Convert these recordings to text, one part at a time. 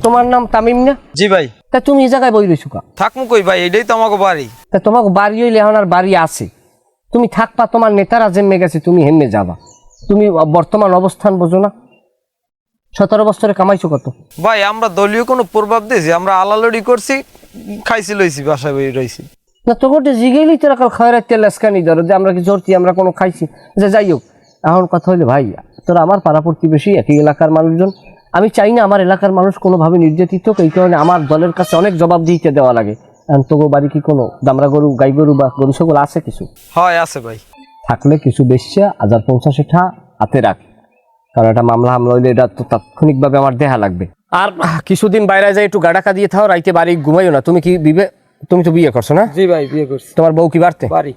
তোমার নাম তামিম না? জি ভাই। তা তুমি এই জায়গায় বই রইছো কা? থাকমু কই ভাই, এটাই তো আমাকে বাড়ি। তা তোমাকে বাড়ি হইলে এখন আর বাড়ি আছে, তুমি থাকবা, তোমার নেতারা জেমে গেছে, তুমি হেমে যাবা। তুমি বর্তমান অবস্থান বোঝো না? 17 বছরে কামাইছো কত? ভাই আমরা দলীয় কোনো প্রভাব দিয়েছি? আমরা আলালড়ি করছি, খাইছি লইছি, বাসায় বই রইছি। না তো গোটে জিগেইলি তোরা কাল খয়রাত তেল এসকানি ধরো যে আমরা কি জোরছি, আমরা কোনো খাইছি? যে যাই হোক, এখন কথা হইলে ভাই, তোরা আমার পাড়া প্রতিবেশী, একই এলাকার মানুষজন। আমি চাই না আমার এলাকার মানুষ কোনোভাবে নির্যাতিত হোক, এই কারণে আমার দলের কাছে অনেক জবাবদিহিতে দেওয়া লাগে। এখন তোগো বাড়ি কি কোনো দামরা গরু, গাই গরু বা গরু ছাগল আছে কিছু? হয় আছে ভাই। থাকলে কিছু বেশি 1050 হাতে রাখ, কারণ এটা মামলা হামলা হইলে এটা তো তাৎক্ষণিকভাবে আমার দেখা লাগবে। আর কিছুদিন বাইরে যাই, একটু গাডাকা দিয়ে থাও, রাইতে বাড়ি ঘুমাইও না। তুমি কি তুমি তো বিয়ে করছো না? জি ভাই, বিয়ে করছি। তোমার বউ কি বাড়তে বাড়ি?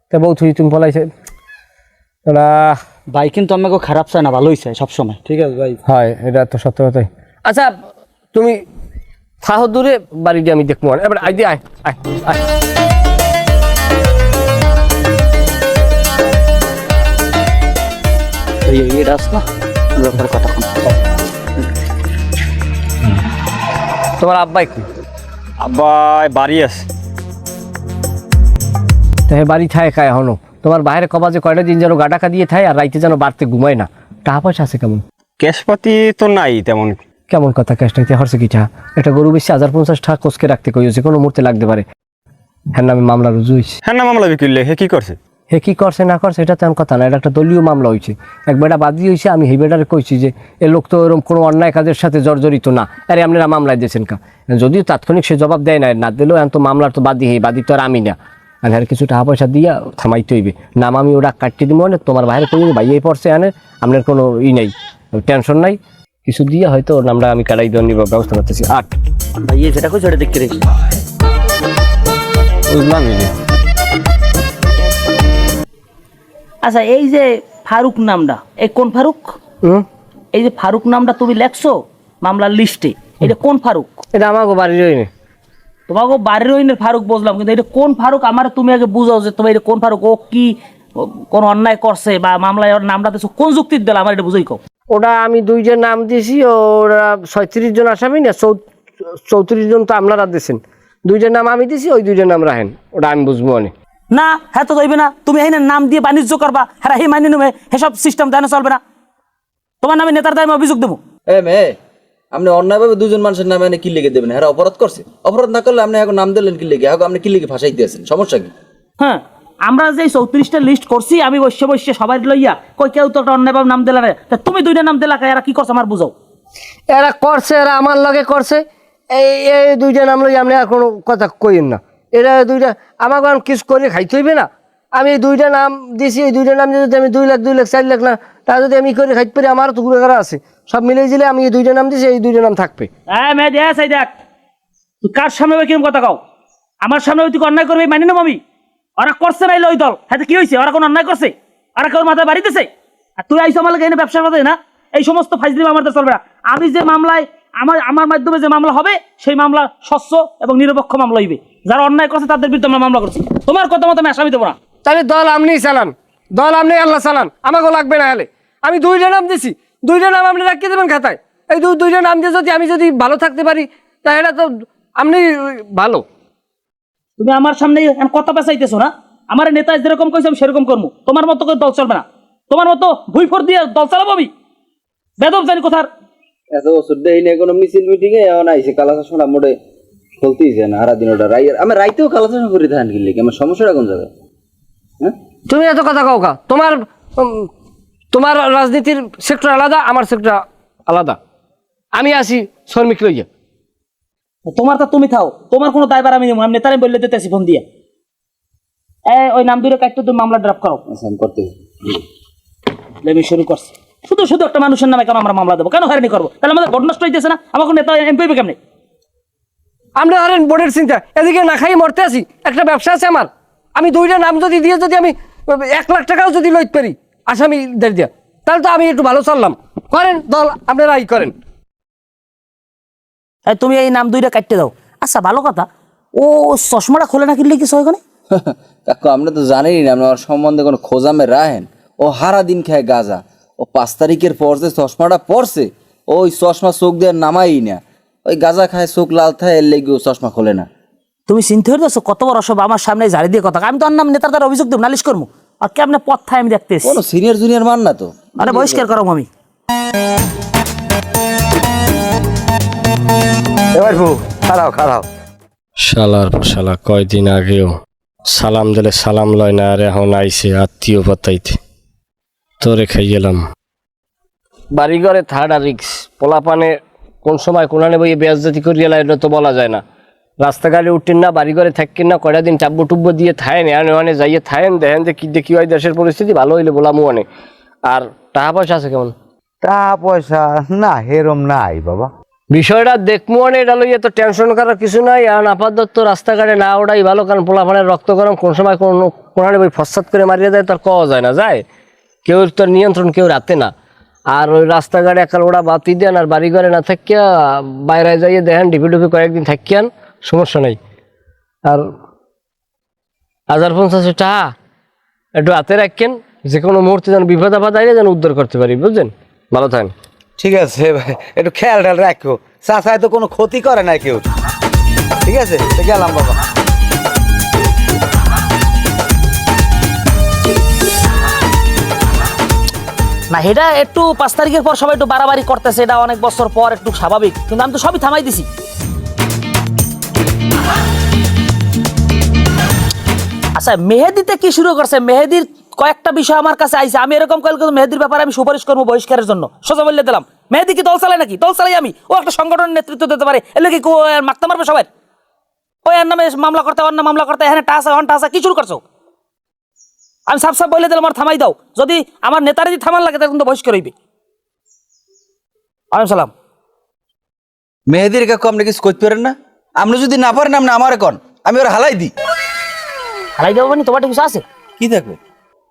তা বউ তুমি পলাইছে তোরা ভাই, কিন্তু আমাকে খারাপ চায় না, ভালোই চায় সবসময়। ঠিক আছে ভাই। হয়, এটা তো সত্য কথাই। আচ্ছা তুমি থাহ দূরে, বাড়ি দিয়ে আমি দেখবো। এবার আয় দিয়ে আয় আয় আয়। এটা আস না কথা। তোমার আব্বাই কি? আব্বা বাড়ি আছে। তাই বাড়ি থায় খায় এখনো? তোমার বাইরে কবা যে কয়টা দিন যেন গাডাকা দিয়ে থায়, আর রাইতে যেন বাড়তে ঘুমায় না। টাকা পয়সা আছে কেমন? ক্যাশপাতি তো নাই তেমন। কেমন কথা, ক্যাশ নাইতে হরছে কি? একটা গরু বেশি 1050 কোসকে রাখতে কইছে, কোনো মুহূর্তে লাগতে পারে। হ্যাঁ নামে মামলা রুজু হয়েছে। হ্যাঁ না, মামলা বিকিলে হে কি করছে? হে কি করছে না করছে এটা তেমন কথা না, এটা একটা দলীয় মামলা হয়েছে। এক বেটা বাদী হয়েছে, আমি এই বেটারে কইছি যে এ লোক তো এরকম কোনো অন্যায় কাজের সাথে জর্জরিত না, আরে আপনারা মামলায় দিয়েছেন কা? যদিও তাৎক্ষণিক সে জবাব দেয় না দিলেও এখন তো মামলার তো বাদী, বাদী তো আর আমি না। আর কিছু টাকা পয়সা দিয়া থামাইতে হইবে, নাম আমি ওরা কাটিয়ে দিব। মানে তোমার বাইরে কই ভাইয়াই পড়ছে, আনে আপনার কোনো নেই, টেনশন নাই। কিছু দিয়া হয়তো ওর নামটা আমি কাটাই দেওয়ার নিব ব্যবস্থা করতেছি। ভাই যেটা কই সেটা দেখতে রেখে বুঝলাম। আচ্ছা, এই যে ফারুক নামটা, এই কোন ফারুক? এই যে ফারুক নামটা তুমি লেখছো মামলার লিস্টে, এটা কোন ফারুক? এটা আমাকে বাড়ির হইনি। তোমাকে বাড়ির ওইনের ফারুক বুঝলাম, কিন্তু এটা কোন ফারুক আমার তুমি আগে বুঝাও যে তোমার এটা কোন ফারুক, ও কি কোন অন্যায় করছে বা মামলায় ওর নামটা দিছো কোন যুক্তির দিলে আমার এটা বুঝাই কও। ওটা আমি 2 জন নাম দিয়েছি, ওরা 36 জন আসামি না 34 জন তো আপনারা দিয়েছেন। 2 জন নাম আমি দিছি, ওই 2 জন নাম রাখেন, ওটা আমি বুঝবো অনেক। না হ্যাঁ তো যাইবে না, তুমি এই নাম দিয়ে বাণিজ্য করবা, হ্যাঁ হে মানি নেবে, হেসব সিস্টেম দেয় না, চলবে না। তোমার নামে নেতার দায় অভিযোগ দেবো। আপনি অন্যায়ভাবে 2 জন মানুষের নামে এনে কি লিখে দেবেন? হ্যাঁ অপরাধ করছে, অপরাধ না করলে আপনি এখন নাম দিলেন কি লিখে? আপনি কি লিখে ভাষাই দিয়েছেন, সমস্যা কি? হ্যাঁ, আমরা যে 34টা লিস্ট করছি, আমি বসে সবাই লইয়া কই কেউ তো একটা অন্যায়ভাবে নাম দিলা রে, তুমি 2টা নাম দিলা, এরা কি করছে আমার বুঝাও। এরা করছে, এরা আমার লগে করছে, এই 2 জন নাম লই আপনি আর কোনো কথা কইেন না। এরা 2টা আমাকে কিছু করে খাইতে হইবে না। আমি 2টা নাম দিছি, এই 2টা নাম যদি আমি 2 লাখ 4 লাখ না, তা যদি আমি করে খাইতে পারি, আমারও তো গুণাগার আছে। সব মিলে দিলে আমি এই 2টা নাম দিছি, এই 2টা নাম থাকবে। হ্যাঁ মেয়ে দেখ, দেখ তুই কার সামনে কিরকম কথা কও? আমার সামনে তুই অন্যায় করবে মানি নেব আমি? ওরা করছে না ওই দল, হ্যাঁ কি হয়েছে? ওরা কোনো অন্যায় করছে? ওরা কেউ মাথায় বাড়িতেছে? আর তুই আইসো আমার লাগে এনে ব্যবসার মাথায় না? এই সমস্ত ফাইজলিম আমার চলবে না। আমি যে মামলায় আমার মাধ্যমে যে মামলা হবে, সেই মামলা স্বচ্ছ এবং নিরপেক্ষ মামলা হইবে। যারা অন্যায় করছে তাদের বিরুদ্ধে আমরা মামলা করছি। তোমার কথা মতো আমি আসামি দেবো না। তাহলে দল আপনিই চালান, দল আপনি আল্লাহ চালান, আমাকেও লাগবে না। হলে আমি 2টা নাম দিছি, 2টা নাম আপনি রাখিয়ে দেবেন খাতায়। এই 2টা নাম দিয়ে যদি আমি ভালো থাকতে পারি, তা এটা তো আপনি ভালো। তুমি আমার সামনে কথা পেঁচাইতেছো না? আমার নেতা যেরকম কইছে আমি সেরকম করবো। তোমার মতো করে দল চলবে না। তোমার মতো ভুইফোর দিয়ে দল চালাবো আমি? বেদব জানি কোথার। এত বছর দেই না কোনো মিছিল মিটিং এ এমন আইছে কালাচা শোনা মোড়ে চলতেইছে না সারা দিন। ওটা আমি রাইতেও কালাচা করে থাকেন কি লিখে? আমার সমস্যাটা কোন জায়গায়? হ্যাঁ, তুমি এত কথা কাও কা? তোমার রাজনীতির সেক্টর আলাদা, আমার সেক্টর আলাদা। আমি আসি শ্রমিক লইয়া। তোমার তা তুমি থাও, তোমার কোনো দায়বার আমি নেবো। আমি নেতারে বললে দিতেছি ফোন দিয়ে, ওই নাম 2টা কাটতে তুমি মামলা ড্রাফট করো। করতে লেমি শুরু করছে। শুধু শুধু একটা মানুষের নামে কেন আমরা মামলা দেবো? কেন হয়রানি করবো? তাহলে আমাদের ভোট নষ্ট হইতেছে না? আমাকে নেতা এমপি হবে কেমনি? আমরা ধরেন বোর্ডের চিন্তা, এদিকে না খাই মরতে আসি। একটা ব্যবসা আছে আমার, আমি 2টা নাম যদি দিয়ে যদি আমি 1 লাখ টাকাও যদি লইতে পারি আসামি দিয়া, তাহলে তো আমি একটু ভালো চললাম। করেন দল, আপনারা ই করেন। তুমি এই নাম 2টা কাটতে দাও। আচ্ছা ভালো কথা, ও চশমাটা খোলে না কিনলে কিছু হয়? কাকু আমরা তো জানিই না, আমরা ওর সম্বন্ধে কোনো খোঁজামে রাহেন। ও হারা দিন খায় গাঁজা। ও 5 তারিখের পর যে চশমাটা পরছে, ওই চশমা চোখ দিয়ে নামাই না। ওই গাঁজা খায় চোখ লাল থাকে এর লেগেও চশমা খোলে না। তুমি চিন্তা করে দেখছো কত বড় সব আমার সামনে ঝাড়ি দিয়ে কথা, আমি তো আর নাম নেতার দ্বারা অভিযোগ দেব, নালিশ করবো, আর কেমনে পথ থায় আমি দেখতেছি। কোনো সিনিয়র জুনিয়র মান না তো। আরে বহিষ্কার করো আমি। এবার বউ খারাও খারাও। শালার শালা কয়দিন আগেও সালাম দিলে সালাম লয় না, আর এখন আইছে আত্মীয় পাতাইতে। তোরে খাই গেলাম। বাড়িঘরে থার্ড রিক্স, পোলাপানে কোন সময় কোনানে বইয়ে বেয়াজ্জাতি করিয়া লাইলে তো বলা যায় না। রাস্তাঘাটে উঠেন না, বাড়িঘরে থাকেন না, কয়টা দিন টাব্বু টুব্বু দিয়ে থায়েন, এনে যাইয়ে থায়েন, দেখেন যে কি দেখি হয় দেশের পরিস্থিতি ভালো হইলে বলামু অনেক। আর টাকা পয়সা আছে কেমন? টাকা পয়সা না হেরম নাই বাবা। বিষয়টা দেখমু অনেক, এটা লইয়া তো টেনশন করার কিছু নাই। আর আপাতত রাস্তাঘাটে না ওটাই ভালো, কারণ পোলাপানের রক্ত গরম কোন সময় কোনানে বই ফসাদ করে মারিয়ে দেয় তার কওয়া যায় না, যায় কেউ তোর নিয়ন্ত্রণ কেউ রাতে না। আর ওই রাস্তাঘাটে একাল ওরা বাতি দেন, আর বাড়ি ঘরে না থাকিয়া বাইরে যাইয়ে দেখেন ডিপি ডুপি কয়েকদিন থাকিয়ান, সমস্যা নাই। আর 1050 টাকা একটু হাতে রাখেন, যে কোনো মুহূর্তে যেন বিপদ আপদ আইলে যেন উদ্ধার করতে পারি, বুঝছেন? ভালো থাকেন। ঠিক আছে একটু খেয়াল টেয়াল রাখো, চাচায় তো কোনো ক্ষতি করে না কেউ। ঠিক আছে তো গেলাম বাবা। না এটা একটু 5 তারিখের পর সবাই একটু বাড়াবাড়ি করতেছে, এটা অনেক বছর পর একটু স্বাভাবিক, কিন্তু আমি তো সবই থামাই দিছি। আচ্ছা মেহেদিতে কি শুরু করছে? মেহেদির কয়েকটা বিষয় আমার কাছে আইছে, আমি এরকম কয়েক মেহেদির ব্যাপারে আমি সুপারিশ করবো বহিষ্কারের জন্য, সোজা বললে দিলাম। মেহেদি কি দল চালায় নাকি? দল চালাই আমি, ও একটা সংগঠনের নেতৃত্ব দিতে পারে, এলে কি মারতে মারবে সবাই? ওই এর নামে মামলা করতে, অন্য মামলা করতে, এখানে টাসা হন টাসা কি শুরু করছো? আমি সাফ সাফ বলে দিলাম, আমার থামাই দাও। যদি আমার নেতারা যদি থামান লাগে তাহলে কিন্তু বহিষ্কার হইবে। আলাইকুম সালাম। মেহেদির কাকু আপনি কিছু করতে পারেন না? আপনি যদি না পারেন আপনি আমার কন, আমি ওর হালাই দিই। হারাই দেবো মানে তোমার কিছু আছে কি থাকবে?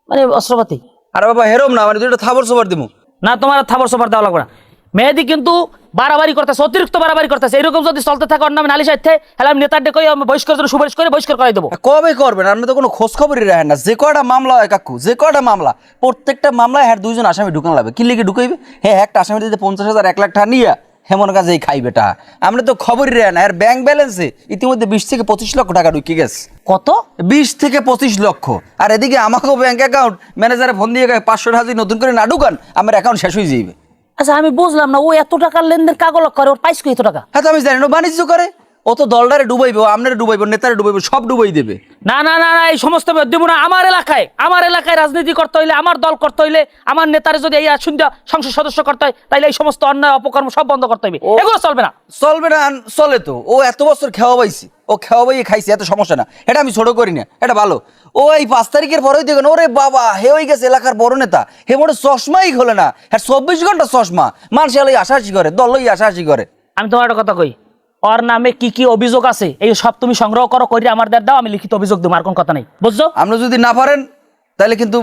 মানে অস্ত্রপাতি? আর বাবা হেরম না, মানে দুটো থাবর সবার দিব না, তোমার থাবর সবার দেওয়া লাগবে না। মেহেদি কিন্তু বাড়াবাড়ি করতেছে, অতিরিক্ত বাড়াবাড়ি করতেছে। এরকম যদি চলতে থাকে অন্য নামে নালিশ আইতে, তাহলে আমি নেতার ডেকে আমি বহিষ্কার জন্য সুপারিশ করে বহিষ্কার করাই দেবো। কবে করবেন? আপনি তো কোনো খোঁজ খবরই রাখেন না। যে কয়টা মামলা হয় কাকু, যে কয়টা মামলা, প্রত্যেকটা মামলায় হ্যাঁ 2জন আসামি ঢুকান লাগবে। কি লিখে ঢুকাইবে? হ্যাঁ একটা আসামি দিতে 50,000 1 লাখ টাকা নিয়ে হেমন কাজেই খাইবে টাকা। আমরা তো খবরই রাখেন না। আর ব্যাংক ব্যালেন্সে ইতিমধ্যে 20 থেকে 25 লক্ষ টাকা ঢুকে গেছে। কত? 20 থেকে 25 লক্ষ। আর এদিকে আমাকেও ব্যাংক অ্যাকাউন্ট ম্যানেজারে ফোন দিয়ে 500 টাকা যদি নতুন করে না ঢুকান আমার অ্যাকাউন্ট শেষ হয়ে যাবে। আচ্ছা আমি বুঝলাম না, ও এত টাকার লেনদেন কাগজ করে, ওর পাইস এত টাকা? হ্যাঁ তো আমি জানি না, বাণিজ্য করে। ও তো দলটারে ডুবাইবে, আপনারে ডুবাইবে, নেতারে ডুবাইবে, সব ডুবাই দেবে। না না না না, এই সমস্ত দেবো না। আমার এলাকায় রাজনীতি করতে হইলে, আমার দল করতে হইলে, আমার নেতারে যদি এই শুনতে সংসদ সদস্য করতে হয়, তাইলে এই সমস্ত অন্যায় অপকর্ম সব বন্ধ করতে হবে। এগুলো চলবে না। চলবে না? চলে তো। ও এত বছর খেওয়া পাইছি, ও খেওয়া পাইয়ে খাইছে, এত সমস্যা না। এটা আমি ছোট করি না, এটা ভালো। ও এই 5 তারিখের পরেই দেখেন, ওরে বাবা হে হয়ে গেছে এলাকার বড় নেতা। হে মোটে চশমাই খোলে না, হ্যাঁ 24 ঘন্টা চশমা। মানুষ এলাই আশাহাসি করে, দল লই আশাহাসি করে। আমি তোমার একটা কথা কই, ওর নামে কি কি অভিযোগ আছে এই সব তুমি সংগ্রহ করো, করে আমার দাও, আমি লিখিত অভিযোগ দেবো, আর কোন কথা নেই, বুঝছো? আপনি যদি না পারেন তাহলে কিন্তু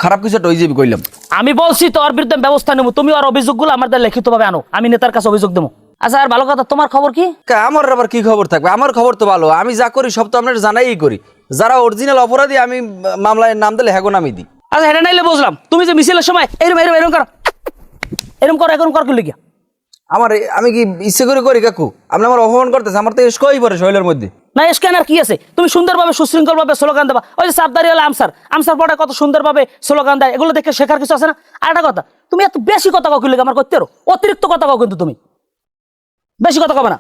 খারাপ কিছু একটা হয়ে যাবে কইলাম। আমি বলছি তো ওর বিরুদ্ধে ব্যবস্থা নেবো, তুমি ওর অভিযোগগুলো আমার লিখিত ভাবে আনো, আমি নেতার কাছে অভিযোগ দেবো। আচ্ছা আর ভালো কথা, তোমার খবর কি? আমার আবার কি খবর থাকবে? আমার খবর তো ভালো। আমি যা করি সব তো আপনার জানাই করি। যারা অরিজিনাল অপরাধী আমি মামলায় নাম দিলে হ্যাগো নামই দিই। আচ্ছা এটা নাইলে বুঝলাম, তুমি যে মিছিলের সময় এরম এরম এরম করো, এরম করো, এখন কর কি লিখিয়া? আমি কি ইচ্ছে করে করি কাকু? আপনি আমার অপমান করতেছে, আমার তো এসকই পড়ে শৈলের মধ্যে। না স্ক্যানার কি আছে? তুমি সুন্দরভাবে সুশৃঙ্খলভাবে স্লোগান দেবা। ওই যে সাবদারি হলে আমসার পড়ে কত সুন্দরভাবে স্লোগান দেয়, এগুলো দেখে শেখার কিছু আছে না? আর একটা কথা, তুমি এত বেশি কথা কাউ কি লিখে আমার করতে পারো? অতিরিক্ত কথা কাউ, কিন্তু তুমি বেশি কথা কবে না।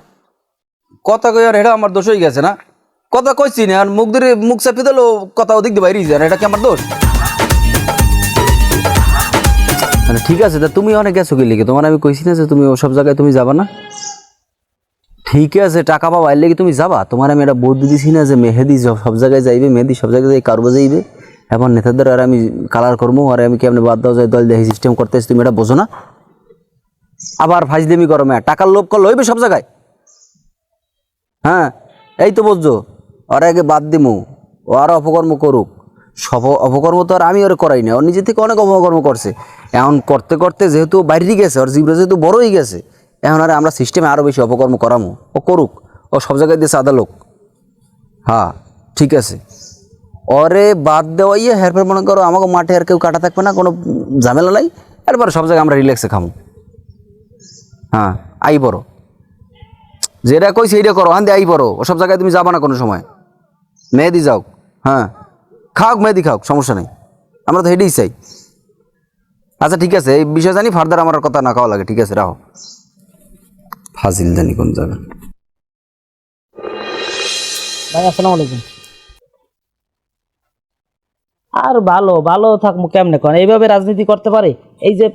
কথা কই আর এটা আমার দোষ হয়ে গেছে না? কথা কইছি না, আর মুখ ধরে মুখ চাপি দিল, কথা ওদিক দিয়ে বাইরে যায়, এটা কি আমার দোষ? মানে ঠিক আছে, তা তুমি অনেক গেছো কি লিখে? তোমার আমি কইছি না যে তুমি ওসব জায়গায় তুমি যাবা না? ঠিক আছে, টাকা পাবা এর লেগে তুমি যাবা? তোমার আমি এটা বুদ্ধি দিছি না যে মেহেদি সব জায়গায় যাইবে, মেহেদি সব জায়গায় যাই কারবা যাইবে। এখন নেতাদের আর আমি কালার করবো, আর আমি কেমনি বাদ দাও যাই দল দেখি সিস্টেম করতেছি, তুমি এটা বোঝো না? আবার ফাইজলেমি করো, মেয়ে টাকার লোভ করলো হইবে সব জায়গায়। হ্যাঁ এই তো বুঝছো, ওর আগে বাদ দিমু, ও আরো অপকর্ম করুক। সব অপকর্ম তো আর আমি ওর করাই না, ওর নিজে থেকে অনেক অপকর্ম করছে। এখন করতে করতে যেহেতু বাইরে গেছে, ওর জীবনে যেহেতু বড় হয়ে গেছে, এখন আর আমরা সিস্টেমে আরও বেশি অপকর্ম করামো। ও করুক, ও সব জায়গায় দিয়েছে আদা লোক। হ্যাঁ ঠিক আছে, ওরে বাদ দেওয়াইয়ে হেরফের মনে করো আমাকে মাঠে আর কেউ কাটা থাকবে না, কোনো ঝামেলা নাই। এরপর সব জায়গায় আমরা রিল্যাক্সে খামো। হ্যাঁ আই বড় যেটা কই সেইটা করো, হান দিয়ে আই পড়ো, ওসব জায়গায় তুমি যাবা না কোনো সময়। মেহেদি যাও, হ্যাঁ খাও, মেহেদি খাও, সমস্যা নেই, আমরা তো হেঁটেই চাই। আচ্ছা ঠিক আছে, এই বিষয় জানি ফার্দার আমার আর কথা না খাওয়া লাগে, ঠিক আছে রাখো। ফাজিল জানি কোন জায়গা। ভাই আসসালামু আলাইকুম। আর ভালো ভালো থাকবো কেমনে কোন, এইভাবে রাজনীতি করতে পারে? এই যে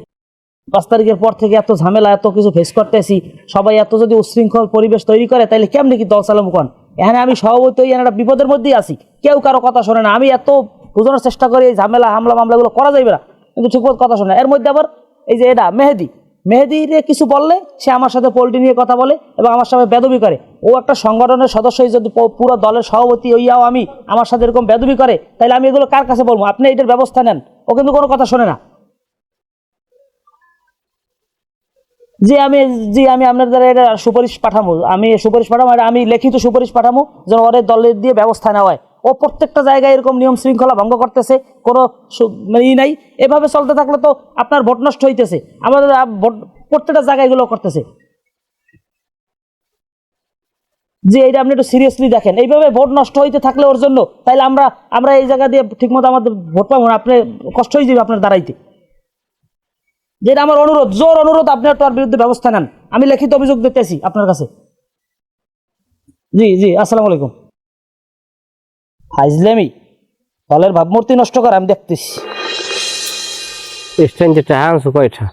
5 তারিখের পর থেকে এত ঝামেলা, এত কিছু ফেস করতেছি, সবাই এত যদি উশৃঙ্খল পরিবেশ তৈরি করে, তাইলে কেমনে কি দল চালাবো কোন? এখানে আমি সভাপতি একটা বিপদের মধ্যেই আছি, কেউ কারো কথা শোনে না। আমি এত বোঝানোর চেষ্টা করি এই ঝামেলা হামলা মামলাগুলো করা যাবে না, কিন্তু ঠিকমতো কথা শোনে না। এর মধ্যে আবার এই যে এটা মেহেদিরে কিছু বললে সে আমার সাথে পোল্ট্রি নিয়ে কথা বলে এবং আমার সাথে বেদবি করে। ও একটা সংগঠনের সদস্য, যদি পুরো দলের সভাপতি হইয়াও আমি আমার সাথে এরকম বেদবি করে, তাহলে আমি এগুলো কার কাছে বলবো? আপনি এটার ব্যবস্থা নেন। ও কিন্তু কোনো কথা শোনে না। জি আমি আপনার দ্বারা এটা সুপারিশ পাঠাবো, আর আমি লিখিত সুপারিশ পাঠাবো যেন ওরে দলের দিয়ে ব্যবস্থা নেওয়া হয়। ও প্রত্যেকটা জায়গায় এরকম নিয়ম শৃঙ্খলা ভঙ্গ করতেছে, কোনো ই নাই। এভাবে চলতে থাকলে তো আপনার ভোট নষ্ট হইতেছে, আমাদের ভোট প্রত্যেকটা জায়গায় এগুলো করতেছে। জি এইটা আপনি একটু সিরিয়াসলি দেখেন, এইভাবে ভোট নষ্ট হইতে থাকলে ওর জন্য, তাইলে আমরা এই জায়গা দিয়ে ঠিকমতো আমাদের ভোট পাবো না, আপনি কষ্ট হয়ে যাবে আপনার দাঁড়াইতে। যেটা আমার অনুরোধ, জোর অনুরোধ, আপনি তার বিরুদ্ধে ব্যবস্থা নেন। আমি লিখিত অভিযোগ দিতেছি আপনার কাছে। জি আসসালামু আলাইকুম। ফাইজলামি, দলের ভাবমূর্তি নষ্ট করে আমি দেখতেছি। এক্সচেঞ্জে টাকা আনছো কয়টা?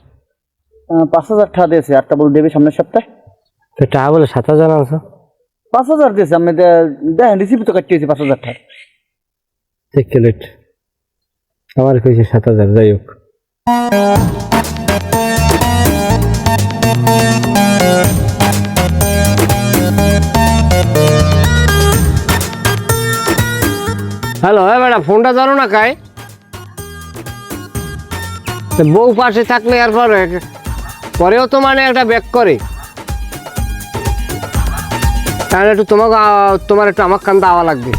5,000 টাকা দিয়েছে, আটটা বল দেবে সামনের সপ্তাহে। তো টাকা বলে 7,000 আনছো? 5,000 দিয়েছে, আমি দেখেন রিসিপ্ট তো কাটিয়েছি 5,000 টাকা। দেখতে লেট আমার কইছে 7,000, যাই হোক। হ্যালো, হ্যাঁ ম্যাডাম, ফোনটা ধরো না কাই? বউ পাশে থাকলে আর পরেও তো মানে একটা ব্যাক করে, তাহলে একটু তোমার একটু আমার কান দেওয়া লাগবে।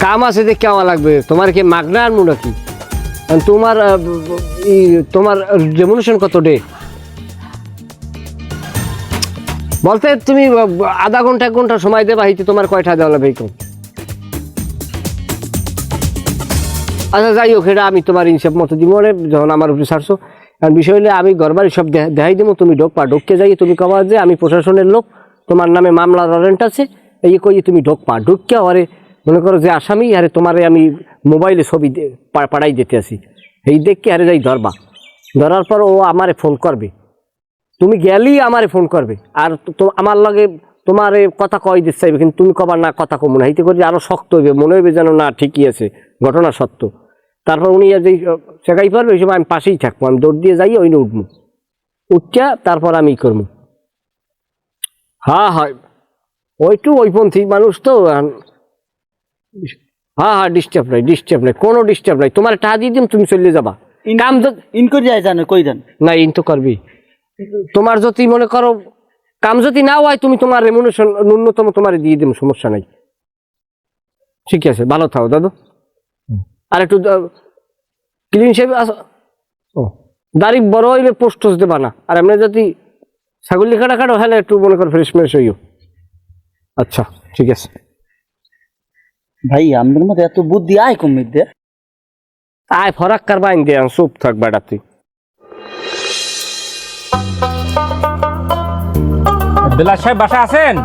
কাম আছে দেখে আওয়া লাগবে। তোমার কি মাগনা আর মুনা কি? তোমার রেমুনেশন কত ডে? বলতে তুমি আধা ঘন্টা 1 ঘন্টা সময় দেবা, হইতে তোমার কয়টা দেওয়া লাগবে? আচ্ছা যাই হোক, এটা আমি তোমার হিসাব মতো দিব যখন আমার উপরে ছাড়ছো। কারণ বিষয় হলে আমি ঘরবাড়ি সব দেখাই দেবো, তুমি ঢোককে যাই, তুমি কবা যে আমি প্রশাসনের লোক, তোমার নামে মামলার ওয়ারেন্ট আছে, এই কই তুমি ঢোককে আরে মনে করো যে আসামি, আরে তোমারে আমি মোবাইলে ছবি পাঠাই দিতে আসি, এই দেখকে আরে যাই ধরার পর ও আমারে ফোন করবে, তুমি গেলেই আমারে ফোন করবে, আর আমার লগে তোমার কথা কই দিতে চাইবে, কিন্তু তুমি কবার না কথা কম না, এইতে করে আরো শক্ত হইবে, মনে হইবে যেন না ঠিকই আছে, ঘটনা সত্য। তারপর উনি যেই শেখাই পারবে ওই সময় আমি পাশেই থাকবো, আমি দৌড় দিয়ে যাই, ওইনে উঠবো, উঠা তারপর আমি করবো। হ্যাঁ ওইপন্থী মানুষ তো। হ্যাঁ ডিস্টার্ব নাই, কোনো ডিস্টার্ব নাই। তোমার টাকা দিয়ে দিম, তুমি চলে যাবা। কাম ইনকোয়ারি যায় জানো কই দেন না, ইন তো করবি। তোমার যদি মনে করো কাম যদি না হয়, তুমি তোমার রেমুনেশন ন্যূনতম তোমার দিয়ে দিম, সমস্যা নাই। ঠিক আছে, ভালো থাও দাদু। আর একটু ক্লিন শেভ ও দাড়ি বড় হইলে পোস্ট দেবা না, আর এমনি যদি ছাগল কাটো হলে একটু মনে করো ফ্রেশ হইও। আচ্ছা ঠিক আছে ভাই, আমাদের মধ্যে এত বুদ্ধি আয় কমিয়ে দে। আয় ফরাক্কার বাইন দিয়ে চুপ থাক বেটা তুই। বিলাস সাহেব বাসা আছেন?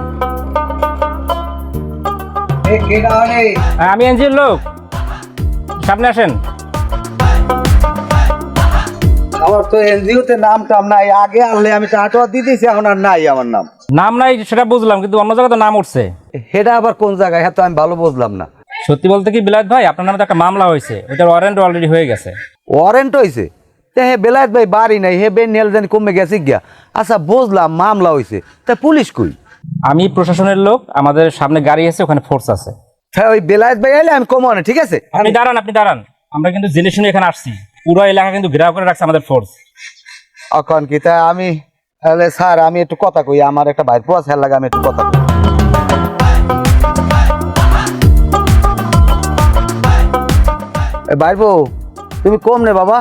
আমি এনজিওর লোক, সামনে আসেন। আমার তো এনজিওতে নাম টাম নাই, আগে আনলে আমি টাকা দিয়ে দিয়েছি, এখন আর নাই আমার নাম। নাম নাই সেটা বুঝলাম, কিন্তু অন্য জায়গায় তো নাম উঠছে। সেটা আবার কোন জায়গায়, হ্যাঁ তো আমি ভালো বুঝলাম না। সত্যি বলতে কি বিলাস ভাই, আপনার নামে তো একটা মামলা হয়েছে, ওইটার ওয়ারেন্ট অলরেডি হয়ে গেছে। ওয়ারেন্ট হয়েছে? হে বেলায়েত ভাই বাড়ি নাই, হে বেন নেল জানি কমে গেছে গিয়া। আচ্ছা বুঝলাম মামলা হয়েছে, তা পুলিশ কই? আমি প্রশাসনের লোক, আমাদের সামনে গাড়ি আছে, ওখানে ফোর্স আছে। হ্যাঁ ওই বেলায়েত ভাই এলে আমি কমানো, ঠিক আছে? আপনি দাঁড়ান, আমরা কিন্তু জেনে শুনে এখানে আসছি, পুরো এলাকা কিন্তু ঘেরাও করে রাখছে আমাদের ফোর্স। এখন কি তা আমি তাহলে স্যার আমি একটু কথা কই, আমার একটা ভাই পোয়া স্যার লাগে, আমি একটু কথা কই। ভাই বউ তুমি কম নে বাবা,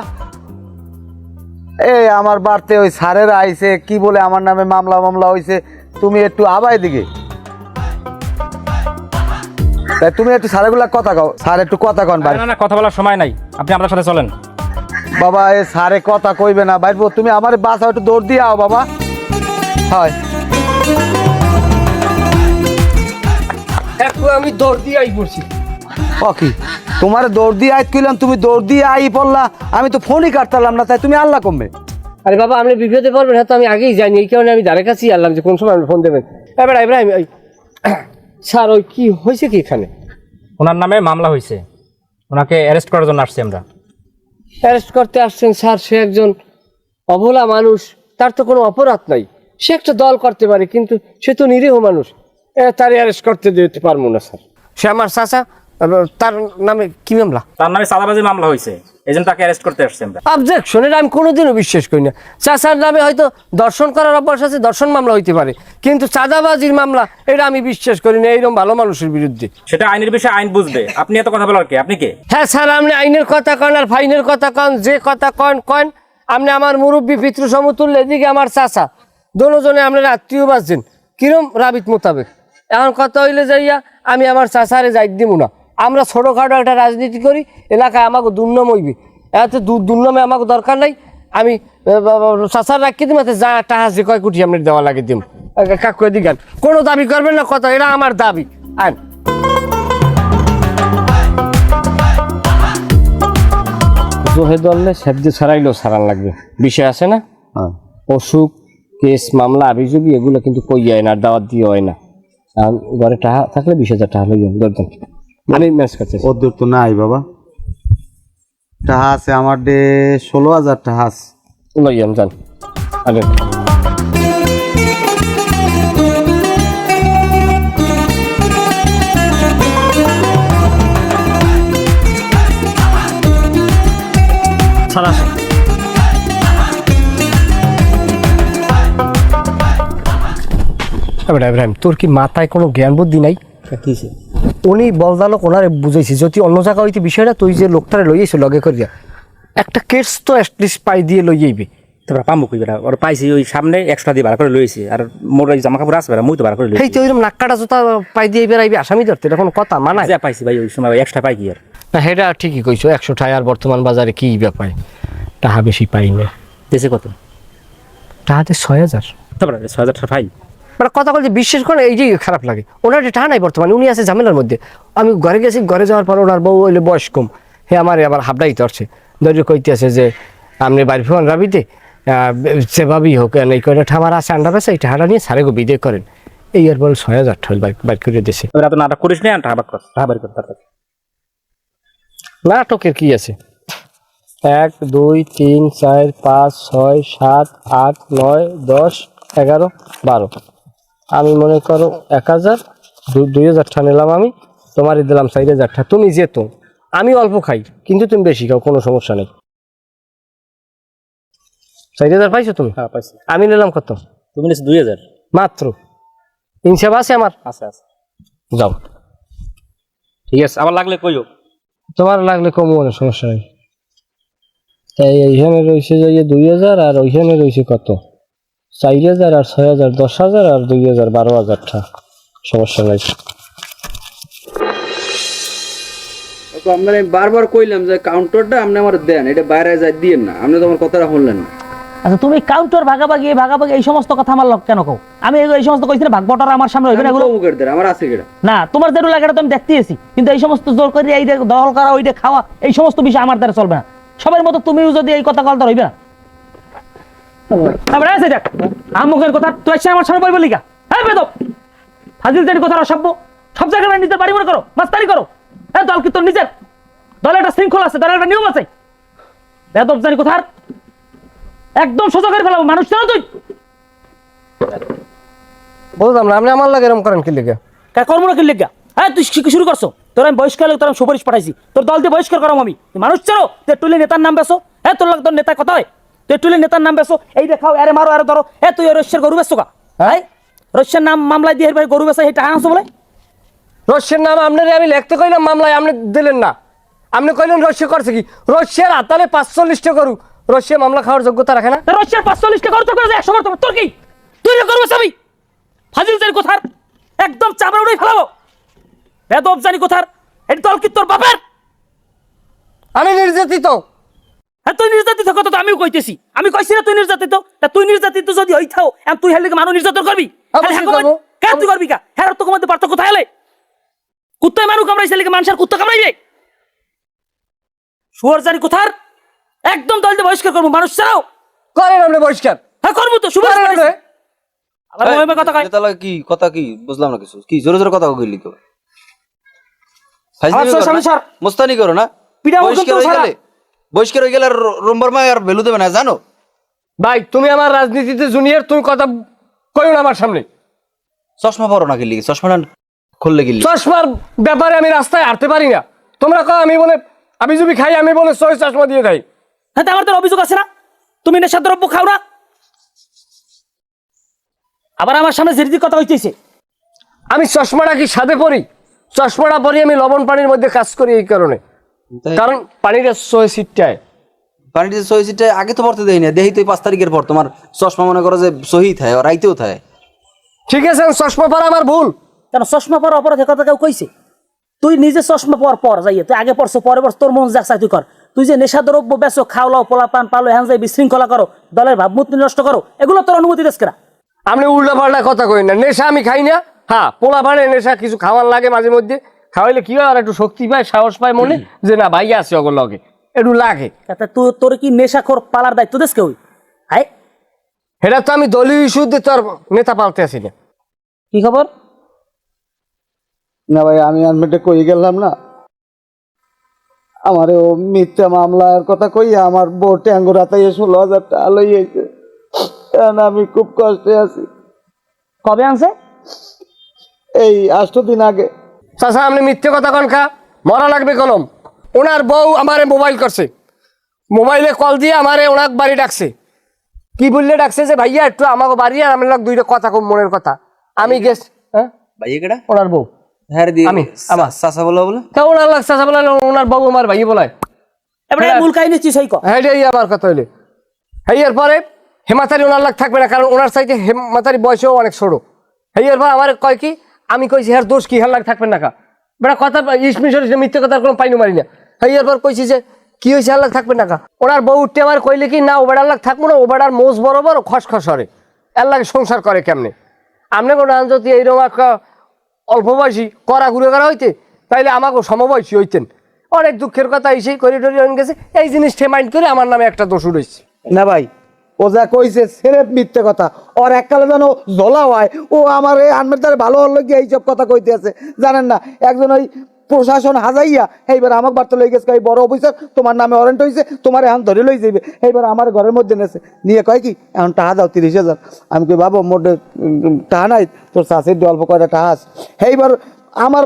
এই আমার বাড়িতে ওই স্যারেরা আইছে কি বলে আমার নামে মামলা হয়েছে, তুমি একটু আবাই দিকে তাই তুমি একটু স্যারেগুলা কথা কও, স্যার একটু কথা কন ভাই। না না কথা বলার সময় নাই, আপনি আমাদের সাথে চলেন। বাবা এ স্যারে কথা কইবে না বাইর, তুমি আমার বাসা একটু দৌড় দিয়ে আও বাবা। হয় একটু আমি দৌড় দিয়ে আই পড়ছি। ও কি তোমার দৌড় দিয়ে আইত কইলাম, তুমি দৌড় দিয়ে আই পড়লা, আমি তো ফোনই কাটতাম না, তাই তুমি আল্লাহ কমবে। আরে বাবা আপনি বিপদে পড়বেন, হ্যাঁ তো আমি আগেই জানি, এই কারণে আমি ধারে কাছেই আনলাম যে কোন সময় আপনি ফোন দেবেন। এবার ইব্রাহিম স্যার ওই কি হয়েছে কি এখানে? ওনার নামে মামলা হয়েছে, ওনাকে অ্যারেস্ট করার জন্য আসছি আমরা। অ্যারেস্ট করতে আসছেন স্যার? সে একজন অবলা মানুষ, তার তো কোনো অপরাধ নাই, সে একটা দল করতে পারে, কিন্তু সে তো নিরীহ মানুষ, তার অ্যারেস্ট করতে দিতে পারবো না স্যার। সে আমার চাচা, তার নামে কি মামলা? তার নামে চাঁদাবাজি মামলা হয়েছে, এই জন্য তাকে অ্যারেস্ট করতে আসছি আমরা। অবজেকশন, এটা আমি কোনোদিনও বিশ্বাস করি না। চাচার নামে হয়তো দর্শন করার অভ্যাস আছে, দর্শন মামলা হইতে পারে, কিন্তু চাঁদাবাজির মামলা এটা আমি বিশ্বাস করি না এইরকম ভালো মানুষের বিরুদ্ধে। সেটা আইনের বিষয়ে আইন বুঝবে, আপনি এত কথা বলার কে? আপনি কে? হ্যাঁ স্যার, আপনি আইনের কথা কন আর ফাইনের কথা কন, যে কথা কন আপনি আমার মুরব্বী পিতৃ সমতুল্য, এদিকে আমার চাচা, দোনোজনে আপনার আত্মীয় বাসছেন কিরম রাবিত মোতাবেক। এখন কথা হইলে যাইয়া আমি আমার চাচারে যাই দিব না, আমরা ছোটোখাটো একটা রাজনীতি করি, এলাকায় আমাকে দুর্নাম হইবে, এত দুর্নামে আমাকে দরকার নাই। আমি চাচার রাখি দিম, যা টাকা যে কয় কোটি আপনার দেওয়া লাগে দিম, কাকু এদিকে আন, কোনো দাবি করবেন না, কথা এটা আমার দাবি। আন জোহে দললে সেদ্দে ছাড়াইলেও ছাড়ান লাগবে, বিষয় আছে না? অসুখ কেস মামলা আবিজুবি এগুলো কিন্তু কই হয় না, আর দাওয়াত দিয়ে হয় না। ঘরে টাকা থাকলে 20,000 টাকা লইয়া দরদাম, আমি ম্যাচ করতেছি। ওদের তো নাই বাবা, টাকা আছে আমার 16,000 টাকা আছে। লইয়াম যান। আরে স্যার আসো। ইব্রাহিম, তোর কি মাথায় কোনো জ্ঞান বুদ্ধি নাই? উনি বলদালক ওনারে বুঝাইছি, যদি অন্য জায়গা হইতে বিষয়টা তুই যে লোকটারে লইয়াছে লগে করিয়া একটা কেস তো অ্যাটলিস্ট পাই দিয়ে লইয়াইবে। তারপর পাম্বু কই বেড়া ওর পাইছি ওই সামনে 100 দিয়ে ভাড়া করে লইছি, আর মোর এই জামা কাপড় আছে বেড়া মুই তো ভাড়া করে লইছি। এই তো ওইরকম নাক্কাটা জোতা পাই দিয়ে বেড়াইবে আসামি ধরতে, এটা কোনো কথা মানায়? যা পাইছি ভাই ওই সময় 100 পাই কি আর? না সেটা ঠিকই কইছো, 100 টাকা আর বর্তমান বাজারে কি ব্যাপার, টাকা বেশি পাই না। দেশে কত টাকাতে 6,000। তারপর 6,000 টাকা পাই, মানে কথা বলতে বিশ্বাস করে এই যে খারাপ লাগে। ওনার যে টাকা নাই বর্তমানে, উনি আছে ঝামেলার মধ্যে। আমি ঘরে গেছি, ঘরে যাওয়ার পর ওনার বউ হইলে বয়স কম, হে আমার আবার হাবড়াই তরছে, ধৈর্য কইতে আছে যে আপনি বাড়ি ফোন রাবিতে সেভাবেই হোক, এই কয়টা ঠামার আছে আন্ডা পেছে, এই টাকাটা নিয়ে সারে গো বিদে করেন, এই আর বল 6,000 টাকা বাইর করে দিয়েছে। ওরা তো নাটক করিস না, টাকা বাক কর, টাকা বাড়ি কর তাড়াতাড়ি। নাটকের কি আছে? 1 2 3 4 5 6 7 8 9 10 11 12, আমি মনে করো 1,000 2,000 টাকা নিলাম, আমি তোমারই দিলাম 4,000 টাকা। তুমি যেত, আমি অল্প খাই কিন্তু তুমি বেশি খাও, কোনো সমস্যা নেই। 4,000 পাইছো তুমি? হ্যাঁ পাইছি। আমি নিলাম কত? তুমি নিস 2,000 মাত্র। ইনসাফ আছে আমার? আছে আছে। যাও, ঠিক আছে, আবার লাগলে কইও। তোমার লাগলে কম, কোনো সমস্যা নেই। তাই এইখানে রয়েছে যে 2,000, আর ওইখানে রয়েছে কত? 4,000 আর 6,000 10,000 আর 2,000 12,000 টাকা, সমস্যা নাই। আপনার বারবার কইলাম যে কাউন্টারটা আপনি আমার দেন, এটা বাইরে যাই দিয়েন না, আপনি তো আমার কথাটা শুনলেন না। আচ্ছা তুমি কাউন্টার ভাগাভাগি এই সমস্ত কথা আমার লোক কেন কও? আমি এই সমস্ত কইছি না, ভাগ বটার আমার সামনে হইবে না এগুলো? আমার আছে কেটা না, তোমার যেটা লাগে তো আমি দেখতেছি, কিন্তু এই সমস্ত জোর করে এই দখল করা, ওইটা খাওয়া, এই সমস্ত বিষয় আমার দ্বারা চলবে না। সবার মতো তুমিও যদি এই কথা কলতা হইবে না। তারপরে আছে দেখ আমুকের কথা তুই এসে আমার সামনে বলবি লিখা, হ্যাঁ বেদব ফাজিল জানি কথা অসভ্য, সব জায়গায় নিজের বাড়ি মনে করো, মাস্তানি করো। হ্যাঁ দল কি তোর নিজের? দলের একটা শৃঙ্খলা আছে, দলের একটা নিয়ম আছে। বেদব জানি কোথার, একদম সোজা করে ফেলাবো মানুষ না তুই। বলতাম না, আপনি আমার লাগে এরকম করেন কি লেগে? কর্ম না কি লেগা? হ্যাঁ তুই কি শুরু করছো? তোর আমি বহিষ্কার, তোর আমি সুপারিশ পাঠাইছি, তোর দল দিয়ে বহিষ্কার করাম আমি। মানুষ চাও তুই টুলি নেতার নাম বেসো, হ্যাঁ তোর তোর নেতা কথা হয়, তুই টুলি নেতার নাম বেসো, এই দেখাও, আরে মারো, আরে ধরো। হ্যাঁ তুই রস্যের গরু বেসো কা? হ্যাঁ রস্যের নাম মামলায় দিয়ে গরু বেসা, এই টাকা আনছো বলে? রস্যের নাম আপনার আমি লিখতে কইলাম, মামলায় আপনি দিলেন না। আপনি কইলেন রস্য করছে কি? রস্যের আতালে 45টা গরু রশিয়া মামলা খাওয়ার যোগ্যতা রাখে না? রশিয়ার 45টা করতে করে 100 করতে তোর কি তুই করবো আমি ফাজিল জানি কোথার একদম চামড়া উড়ে ফেলাবো বেদব জানি কোথার এটা দল কি তোর বাপের আমি নির্যাতিত। হ্যাঁ তুই নির্যাতিত কথা তো আমিও কইতেছি আমি কইছি না তুই নির্যাতিত তা তুই নির্যাতিত যদি হই থাও আর তুই হেলে মানুষ নির্যাতন করবি অবশ্যই করবো। কেন তুই করবি কা হ্যাঁ তোর মধ্যে পার্থক্য কোথায় এলে কুত্তায় মানুষ কামড়াইছে লেগে মানুষের কুত্তা কামড়াইবে শুয়ার জানি কোথার একদম দলতে বহিষ্কার করবো মানুষ ছাড়াও করেন আপনি বহিষ্কার। হ্যাঁ করবো তো শুভ করেন আপনি। আবার ওই কথা কয় তাহলে কি কথা কি বুঝলাম না কিছু কি জোরে জোরে কথা কইলি তো আমার সামনে সর। মুস্তানি করো না পিঠা মুখ বহিষ্কার তো হয়ে ছাড়া। গেলে বহিষ্কার হয়ে গেলে আর রোম্বার মা আর ভ্যালু দেবে না জানো ভাই তুমি আমার রাজনীতিতে জুনিয়র, তুমি কথা কইও না আমার সামনে। চশমা পরো না গেলি চশমাটা খুললে গেলি চশমার ব্যাপারে আমি রাস্তায় হাঁটতে পারি না। তোমরা কও আমি বলে আমি যদি খাই আমি বলে সই চশমা দিয়ে দেয়। হ্যাঁ তা আমার তোর অভিযোগ আছে না তুমি নেশা দ্রব্য খাও না আবার আমার সামনে জেরিদির কথা হইতেছে আমি চশমাটা কি সাথে পরি? চশমাটা পরি আমি লবণ পানির মধ্যে কাজ করি এই কারণে, কারণ পানিটা সই সিটটায়। পানিতে সহি সিটটা আগে তো পড়তে দেয় না দেখি তো 5 তারিখের পর তোমার চশমা মনে করো যে সহি থাকে আর রাইতেও থাকে ঠিক আছে চশমা পরা আমার ভুল। কেন চশমা পর অপরাধের কথা কেউ কইছে তুই নিজে চশমা পর যাইয়ে তুই আগে পড়ছো পরে পড়ছ তোর মন যাক চাই তুই কর তুই যে নেশা দ্রব্য বেচো খাওয়াও পোলা পান পালো হ্যান যাই বিশৃঙ্খলা করো দলের ভাবমূর্তি নষ্ট করো এগুলো তোর অনুমতি দেশ কেনা আপনি উল্টা পাল্টা কথা কই না। নেশা আমি খাই না, হ্যাঁ পোলা পানে নেশা কিছু খাওয়ার লাগে মাঝে মধ্যে, খাওয়াইলে কি হয় আর একটু শক্তি পায় সাহস পায় মনে যে না ভাই আছে ওগুলো লগে একটু লাগে। তুই তোর কি নেশাখোর পালার দায়িত্ব দেশ কেউ হাই এটা তো আমি দলীয় ইস্যুতে তোর নেতা পালতে আসি না। কি খবর না ভাই আমি আনমেটে কই গেলাম না আমার ও মিথ্যা মামলার কথা কইয়া আমার বউ ট্যাঙ্গো রাতাইয়ে 16,000 টাকা লইয়েছে এখন আমি খুব কষ্টে আছি কবে আনছে এই 8 দিন আগে চাচা আপনি মিথ্যে কথা কন খা মরা লাগবে কলম। ওনার বউ আমারে মোবাইল করছে, মোবাইলে কল দিয়ে আমারে ওনার বাড়ি ডাকছে। কি বললে ডাকছে যে ভাইয়া একটু আমাকে বাড়ি আর আমার দুইটা কথা খুব মনের কথা। আমি গেছ হ্যাঁ ভাইয়া কেডা ওনার বউ হ্যাঁ দি আমি, আমার। চাচা বলো বলে তা ওনার লাগ চাচা বলে ওনার বউ আমার ভাই বলায়। এবারে মূল কাহিনী তুই সই কর হ্যাঁ আমার কথা হইলে হেয়ার পরে হেমাতারি ওনার লাগ থাকবে না, কারণ ওনার চাইতে হেমাতারি বয়সেও অনেক ছোটো। হেয়ার পর আমার কয় কি আমি কইছি হ্যার দোষ কি হ্যার লাগ থাকবেন না কা বেটা কথা ইসমিশর মিথ্যে কথার কোনো পাইনু মারি না। হেয়ার পর কইছি যে কি হয়েছে হ্যার লাগ থাকবেন না কা ওনার বউ উঠতে আমার কইলে কি না ও বেড়ার লাগ থাকবো না, ও বেড়ার মোজ বরাবর খসখস হরে এর লাগে সংসার করে কেমনে। আপনি কোনো যদি এইরকম একটা অল্প বয়সী করা ঘুরে করা হইতে তাইলে আমাকেও সমবয়সী হইতেন। অনেক দুঃখের কথা এসেই করিডোরি হয়ে গেছে এই জিনিসটা মাইন্ড করে আমার নামে একটা দোষ উঠেছে। না ভাই ও যা কইছে সেরেপ মিথ্যে কথা ওর এককালে যেন জ্বলা হয় ও আমার এই আনমের দ্বারা ভালো হলো গিয়ে এইসব কথা কইতে আছে জানেন না একজন ওই প্রশাসন হাজাইয়া এইবার আমাকে বার্তা লই গেছে এই বড় অফিসার তোমার নামে ওয়ারেন্ট হয়েছে তোমার এখন ধরে লই যাইবে এইবার আমার ঘরের মধ্যে নেছে নিয়ে কয় কি এখন টাকা দাও 30,000 আমি কই বাবা মোটে টাকা নাই তোর চাষের অল্প কয়টা টাকা আছে এইবার আমার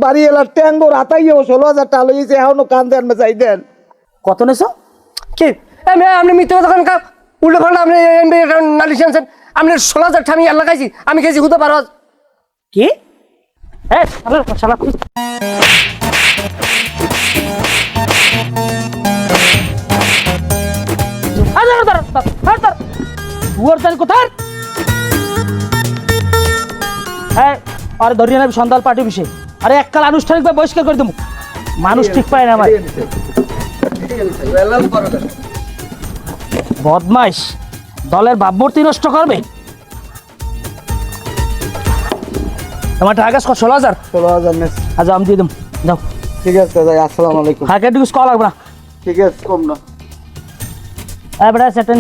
বাড়ি এলার ট্যাঙ্গো রাতাইয়ে ও 16,000 টাকা লইছে এখনো কান দেন চাই দেন কত নেছো কি আপনি মিথ্যে কথা কেন উল্টো পাল্টা আপনি নালিশ আনছেন। আপনি 16,000 আমি আর লাগাইছি আমি খেয়েছি হুতো পারো কি শালা কোথায় আরে ধরিয়ে নেবে সন্ধ্যাল পার্টি বিষয় আরে এককাল আনুষ্ঠানিকভাবে বহিষ্কার করে দেবো মানুষ ঠিক পায় না আমার বদমাইশ দলের ভাবমূর্তি নষ্ট করবে তোমার টাকা 16,000 16,000 নেছে আচ্ছা আমি দিয়ে দেবো যাও ঠিক আছে ভাই আসসালামু আলাইকুম হ্যাঁ কেটে কল লাগবে না ঠিক আছে কম না বেটা সেটেন